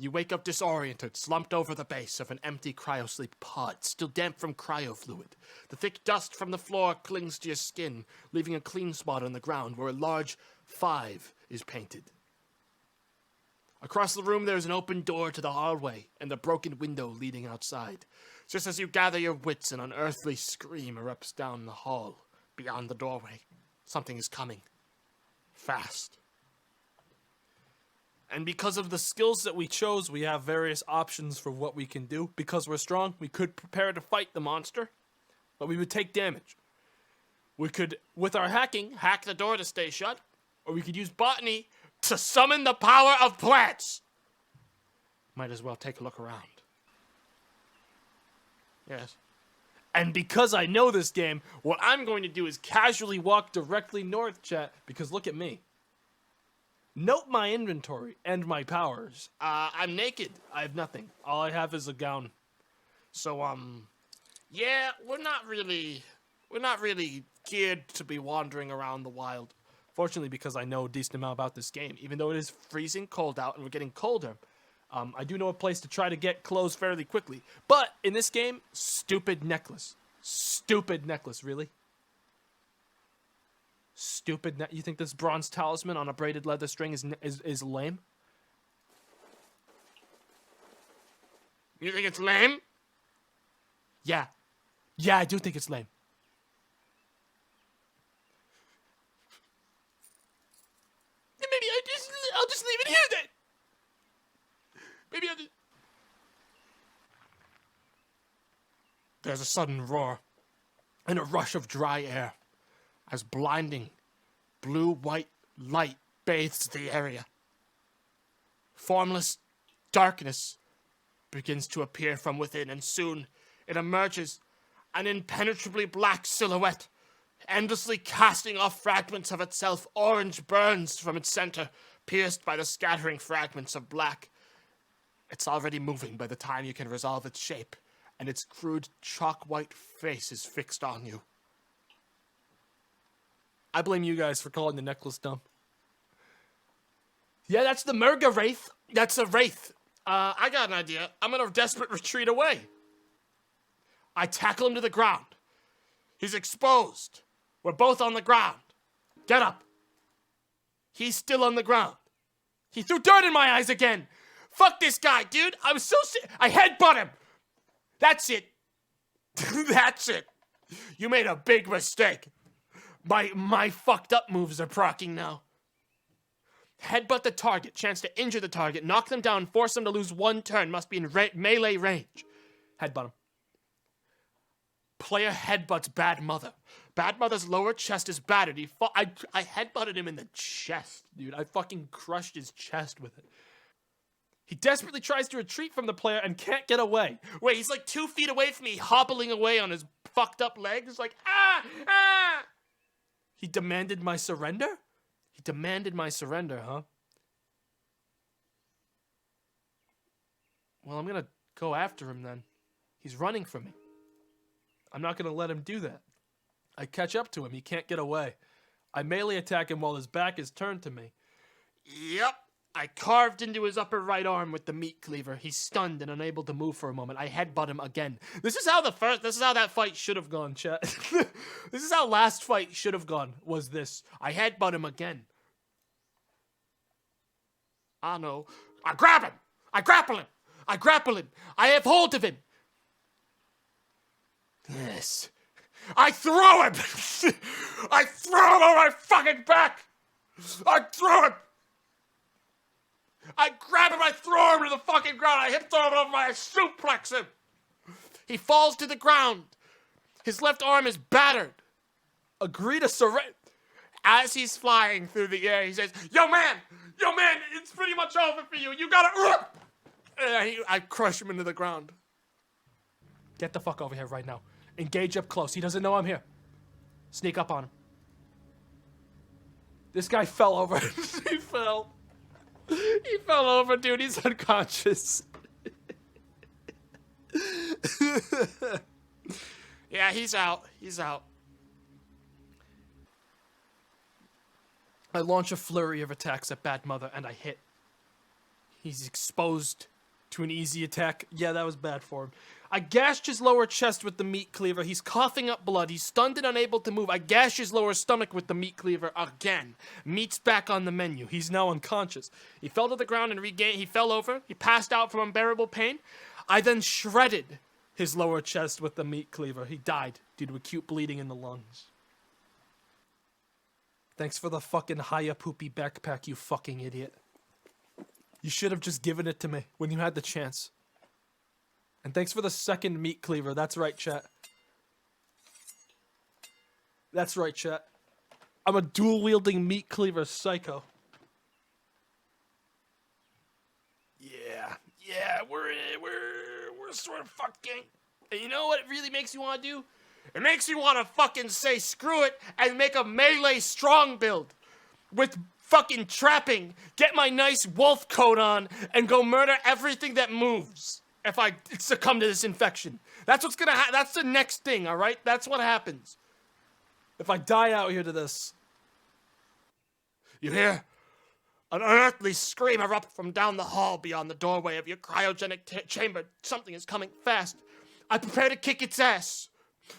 You wake up disoriented, slumped over the base of an empty cryosleep pod, still damp from cryo fluid. The thick dust from the floor clings to your skin, leaving a clean spot on the ground where a large 5 is painted. Across the room, there is an open door to the hallway and a broken window leading outside. Just as you gather your wits, an unearthly scream erupts down the hall. Beyond the doorway, something is coming. Fast. And because of the skills that we chose, we have various options for what we can do. Because we're strong, we could prepare to fight the monster, but we would take damage. We could, with our hacking, Hack the door to stay shut, or we could use botany to summon the power of plants. Might as well take a look around. Yes. and because I know this game, what I'm going to do is casually walk directly north, chat, because look at me. Note my inventory and my powers. I'm naked. I have nothing. All I have is a gown. So, yeah, we're not really geared to be wandering around the wild. Fortunately, because I know a decent amount about this game, even though it is freezing cold out and we're getting colder, I do know a place to try to get clothes fairly quickly. But in this game, stupid necklace. Stupid necklace, really? Stupid You think this bronze talisman on a braided leather string is lame? You think it's lame? Yeah. Yeah, I do think it's lame. Maybe I'll just leave it here then. Maybe I'll just... There's a sudden roar and a rush of dry air as blinding blue-white light bathes the area. Formless darkness begins to appear from within, and soon it emerges, an impenetrably black silhouette, endlessly casting off fragments of itself. Orange burns from its center, pierced by the scattering fragments of black. It's already moving by the time you can resolve its shape, and its crude chalk-white face is fixed on you. I blame you guys for calling the necklace dumb. Yeah, that's the Murga Wraith. That's a wraith. I got an idea. I'm gonna desperate retreat away. I tackle him to the ground. He's exposed. We're both on the ground. Get up. He's still on the ground. He threw dirt in my eyes again. Fuck this guy, dude. I was so sick. I headbutt him. That's it. That's it. You made a big mistake. My fucked up moves are proccing now. Headbutt the target. Chance to injure the target. Knock them down. Force them to lose one turn. Must be in melee range. Headbutt him. Player headbutts Bad Mother. Bad Mother's lower chest is battered. I headbutted him in the chest, dude. I fucking crushed his chest with it. He desperately tries to retreat from the player and can't get away. Wait, he's like 2 feet away from me, hobbling away on his fucked up legs. Like, ah! He demanded my surrender? He demanded my surrender, huh? Well, I'm gonna go after him then. He's running from me. I'm not gonna let him do that. I catch up to him. He can't get away. I melee attack him while his back is turned to me. Yep. I carved into his upper right arm with the meat cleaver. He's stunned and unable to move for a moment. I headbutt him again. This is how that fight should have gone, chat. This is how last fight should have gone, was this. I headbutt him again. I know. I grab him. I grapple him. I grapple him. I have hold of him. Yes. I throw him. I throw him on my fucking back. I throw him. I grab him, I throw him to the fucking ground, I hip throw him over, I suplex him. He falls to the ground. His left arm is battered. Agree to surrender. As he's flying through the air, he says, Yo man, it's pretty much over for you. You gotta... I crush him into the ground. Get the fuck over here right now. Engage up close. He doesn't know I'm here. Sneak up on him. This guy fell over. He fell. He fell over, dude. He's unconscious. Yeah, he's out. He's out. I launch a flurry of attacks at Bad Mother, and I hit. He's exposed to an easy attack. Yeah, that was bad for him. I gashed his lower chest with the meat cleaver. He's coughing up blood. He's stunned and unable to move. I gash his lower stomach with the meat cleaver again. Meat's back on the menu. He's now unconscious. He fell to the ground and he fell over. He passed out from unbearable pain. I then shredded his lower chest with the meat cleaver. He died due to acute bleeding in the lungs. Thanks for the fucking Haya Poopy backpack, you fucking idiot. You should have just given it to me when you had the chance. And thanks for the second meat cleaver. That's right, chat. That's right, chat. I'm a dual-wielding meat cleaver psycho. Yeah, we're sort of fucking. And you know what it really makes you want to do? It makes you want to fucking say screw it and make a melee strong build with fucking trapping, get my nice wolf coat on, and go murder everything that moves if I succumb to this infection. That's what's gonna happen. That's the next thing, all right? That's what happens. If I die out here to this. You hear? An unearthly scream erupt from down the hall beyond the doorway of your cryogenic chamber. Something is coming fast. I prepare to kick its ass.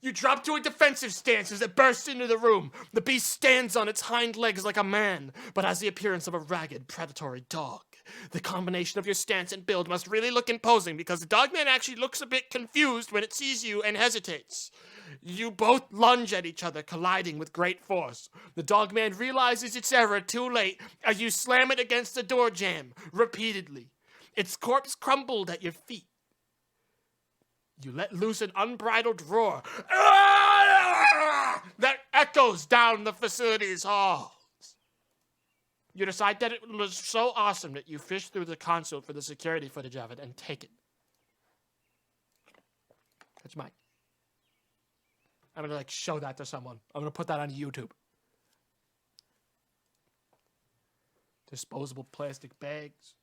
You drop to a defensive stance as it bursts into the room. The beast stands on its hind legs like a man, but has the appearance of a ragged, predatory dog. The combination of your stance and build must really look imposing because the dogman actually looks a bit confused when it sees you and hesitates. You both lunge at each other, colliding with great force. The dogman realizes its error too late as you slam it against the door jamb, repeatedly. Its corpse crumbled at your feet. You let loose an unbridled roar that echoes down the facility's halls. You decide that it was so awesome that you fish through the console for the security footage of it and take it. That's mine. I'm gonna show that to someone. I'm gonna put that on YouTube. Disposable plastic bags.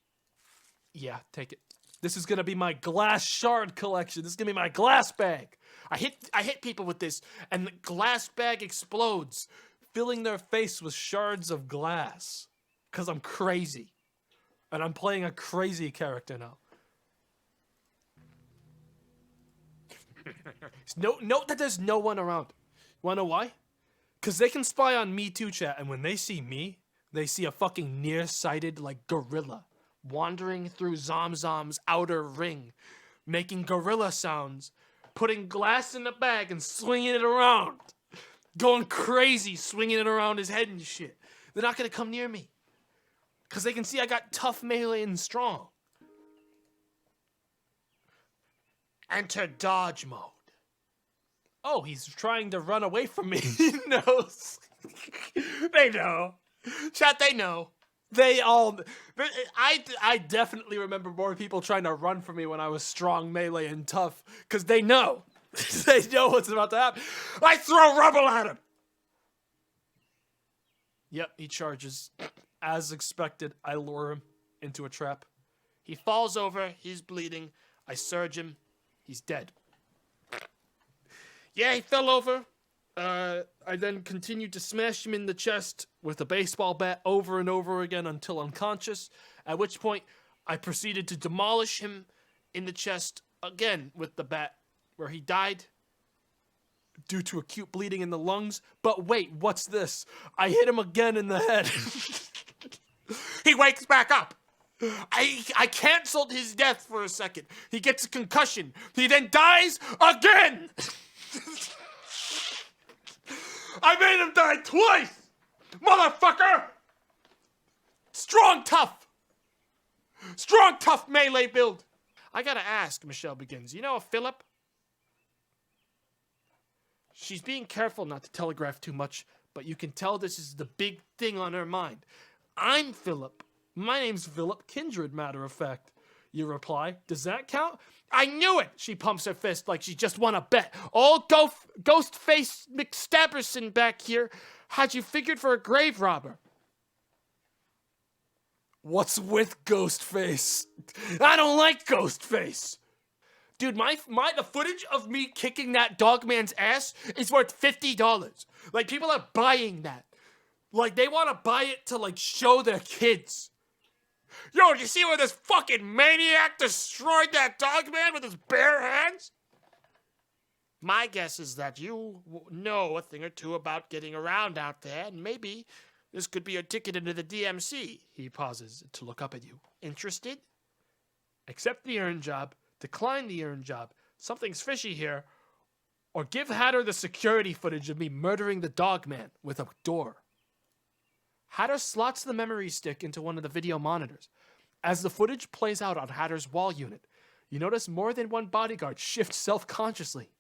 Yeah, take it. This is gonna be my glass shard collection. This is gonna be my glass bag. I hit people with this, and the glass bag explodes, filling their face with shards of glass. 'Cause I'm crazy. And I'm playing a crazy character now. Note that there's no one around. Wanna know why? 'Cause they can spy on me too, chat, and when they see me, they see a fucking nearsighted, like, gorilla wandering through Zamzam's outer ring, making gorilla sounds, putting glass in the bag and swinging it around. Going crazy, swinging it around his head and shit. They're not gonna come near me. 'Cause they can see I got tough melee and strong. Enter dodge mode. Oh, he's trying to run away from me. He knows. They know. Chat, they know. They all... I definitely remember more people trying to run from me when I was strong, melee, and tough. Because they know. They know what's about to happen. I throw rubble at him. Yep, he charges. As expected, I lure him into a trap. He falls over. He's bleeding. I surge him. He's dead. Yeah, he fell over. I then continued to smash him in the chest with a baseball bat over and over again until unconscious, at which point I proceeded to demolish him in the chest again with the bat, where he died due to acute bleeding in the lungs. But wait, what's this? I hit him again in the head. He wakes back up. I canceled his death for a second. He gets a concussion. He then dies again. I made him die twice, motherfucker. Strong, tough melee build. I gotta ask, Michelle Begins, you know a Philip? She's being careful not to telegraph too much, but you can tell this is the big thing on her mind. I'm Philip. My name's Philip Kindred, matter of fact. You reply, does that count? I knew it! She pumps her fist like she just won a bet. Old Ghostface McStabberson back here had you figured for a grave robber. What's with Ghostface? I don't like Ghostface. Dude, the footage of me kicking that dogman's ass is worth $50. Like, people are buying that. Like, they want to buy it to, like, show their kids. Yo, did you see where this fucking maniac destroyed that dog man with his bare hands? My guess is that you know a thing or two about getting around out there, and maybe this could be your ticket into the DMC. He pauses to look up at you. Interested? Accept the earned job, decline the earned job, something's fishy here, or give Hatter the security footage of me murdering the dog man with a door. Hatter slots the memory stick into one of the video monitors. As the footage plays out on Hatter's wall unit, you notice more than one bodyguard shift self-consciously,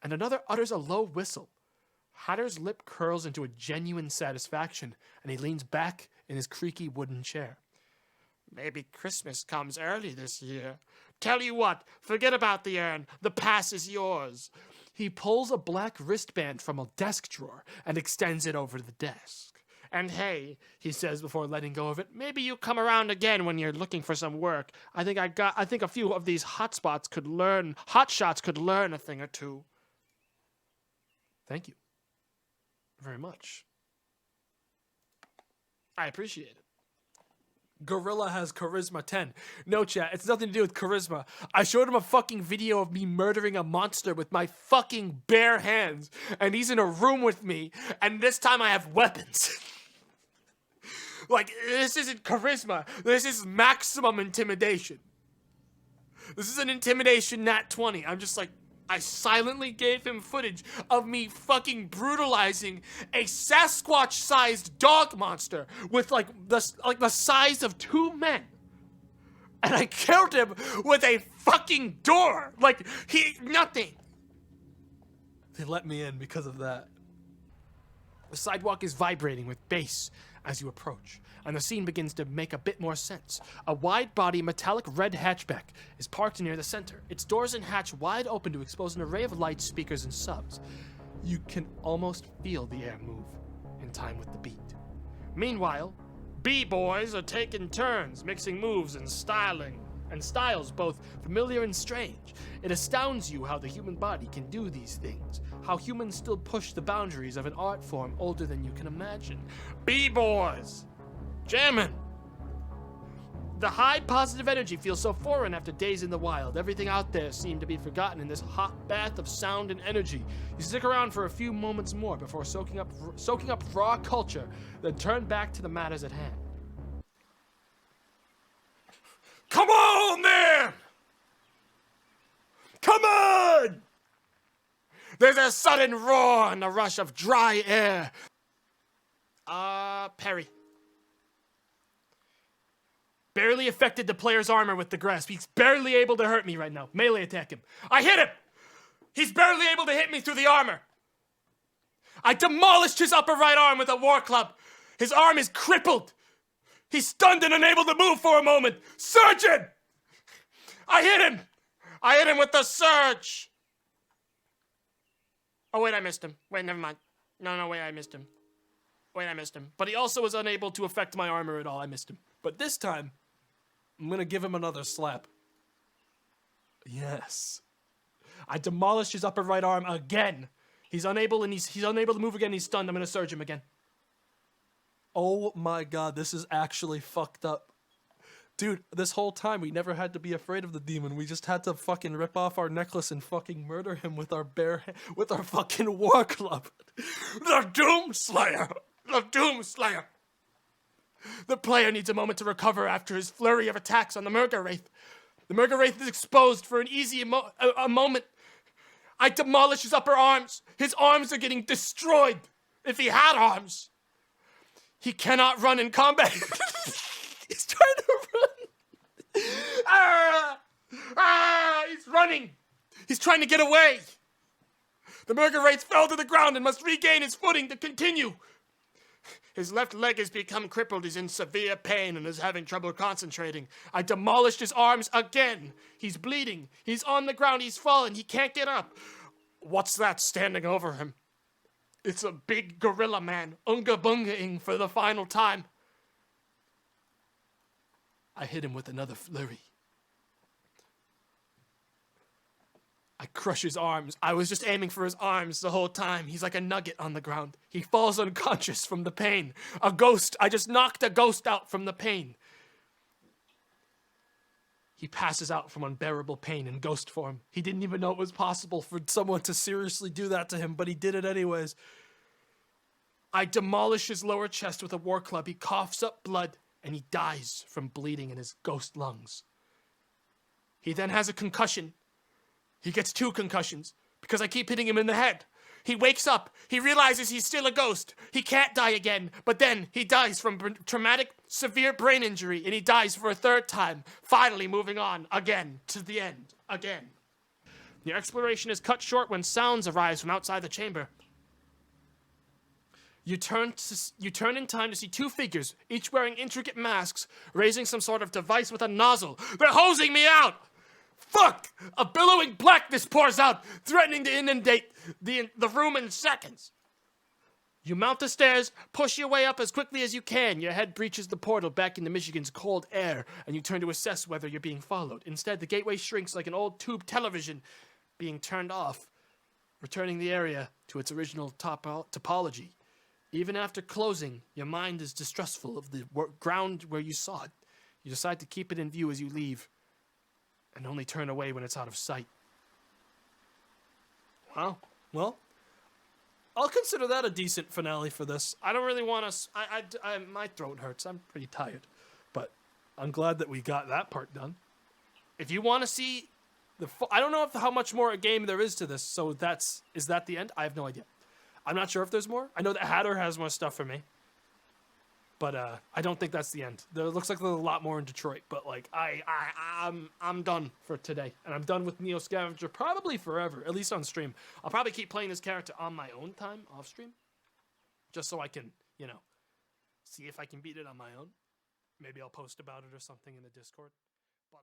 and another utters a low whistle. Hatter's lip curls into a genuine satisfaction, and he leans back in his creaky wooden chair. Maybe Christmas comes early this year. Tell you what, forget about the urn. The pass is yours. He pulls a black wristband from a desk drawer and extends it over the desk. And hey, he says before letting go of it, maybe you come around again when you're looking for some work. I think a few of these hotshots could learn a thing or two. Thank you very much. I appreciate it. Gorilla has charisma 10. No, chat, it's nothing to do with charisma. I showed him a fucking video of me murdering a monster with my fucking bare hands, and he's in a room with me, and this time I have weapons. Like, this isn't charisma. This is maximum intimidation. This is an intimidation nat 20. I'm just like, I silently gave him footage of me fucking brutalizing a Sasquatch-sized dog monster with like the size of 2 men. And I killed him with a fucking door. Like, nothing. They let me in because of that. The sidewalk is vibrating with bass as you approach, and the scene begins to make a bit more sense. A wide-body metallic red hatchback is parked near the center, its doors and hatch wide open to expose an array of lights, speakers, and subs. You can almost feel the air move in time with the beat. Meanwhile, B-boys are taking turns mixing moves and styles both familiar and strange. It astounds you how the human body can do these things, how humans still push the boundaries of an art form older than you can imagine. B-boys! Jamming! The high positive energy feels so foreign after days in the wild. Everything out there seemed to be forgotten in this hot bath of sound and energy. You stick around for a few moments more before soaking up raw culture, then turn back to the matters at hand. Come on, man! Come on! There's a sudden roar and a rush of dry air. Perry. Barely affected the player's armor with the grasp. He's barely able to hurt me right now. Melee attack him. I hit him! He's barely able to hit me through the armor. I demolished his upper right arm with a war club. His arm is crippled. He's stunned and unable to move for a moment. Surgeon! I hit him! I hit him with the surge! Oh, wait, I missed him. Wait, never mind. No, wait, I missed him. Wait, I missed him. But he also was unable to affect my armor at all. I missed him. But this time, I'm gonna give him another slap. Yes. I demolished his upper right arm again. He's unable to move again. He's stunned. I'm gonna surge him again. Oh my god, this is actually fucked up. Dude, this whole time we never had to be afraid of the demon. We just had to fucking rip off our necklace and fucking murder him with our with our fucking war club. The Doomslayer! The Doomslayer! The player needs a moment to recover after his flurry of attacks on the Murga Wraith. The Murga Wraith is exposed for an easy moment. I demolish his upper arms. His arms are getting destroyed. If he had arms. He cannot run in combat. He's trying to run. He's running. He's trying to get away. The Murga Wraith fell to the ground and must regain his footing to continue. His left leg has become crippled. He's in severe pain and is having trouble concentrating. I demolished his arms again. He's bleeding. He's on the ground. He's fallen. He can't get up. What's that standing over him? It's a big gorilla man, unga bunga-ing for the final time. I hit him with another flurry. I crush his arms. I was just aiming for his arms the whole time. He's like a nugget on the ground. He falls unconscious from the pain. A ghost. I just knocked a ghost out from the pain. he passes out from unbearable pain in ghost form. He didn't even know it was possible for someone to seriously do that to him, but he did it anyways. I demolish his lower chest with a war club. He coughs up blood, and he dies from bleeding in his ghost lungs. He then has a concussion. He gets 2 concussions because I keep hitting him in the head. He wakes up. He realizes he's still a ghost. He can't die again. But then he dies from traumatic, severe brain injury, and he dies for a 3rd time, finally moving on again to the end. Again. Your exploration is cut short when sounds arise from outside the chamber. You turn in time to see 2 figures, each wearing intricate masks, raising some sort of device with a nozzle. They're hosing me out! Fuck! A billowing blackness pours out, threatening to inundate the room in seconds. You mount the stairs, push your way up as quickly as you can. Your head breaches the portal back into Michigan's cold air, and you turn to assess whether you're being followed. Instead, the gateway shrinks like an old tube television being turned off, returning the area to its original topology. Even after closing, your mind is distrustful of the ground where you saw it. You decide to keep it in view as you leave, and only turn away when it's out of sight. Wow. Well, I'll consider that a decent finale for this. I don't really want to... my throat hurts. I'm pretty tired. But I'm glad that we got that part done. If you want to see... I don't know how much more a game there is to this, so is that the end? I have no idea. I'm not sure if there's more. I know that Hatter has more stuff for me. But I don't think that's the end. There looks like there's a lot more in Detroit, but like I'm done for today, and I'm done with Neo Scavenger probably forever, at least on stream. I'll probably keep playing this character on my own time off stream, just so I can, see if I can beat it on my own. Maybe I'll post about it or something in the Discord. But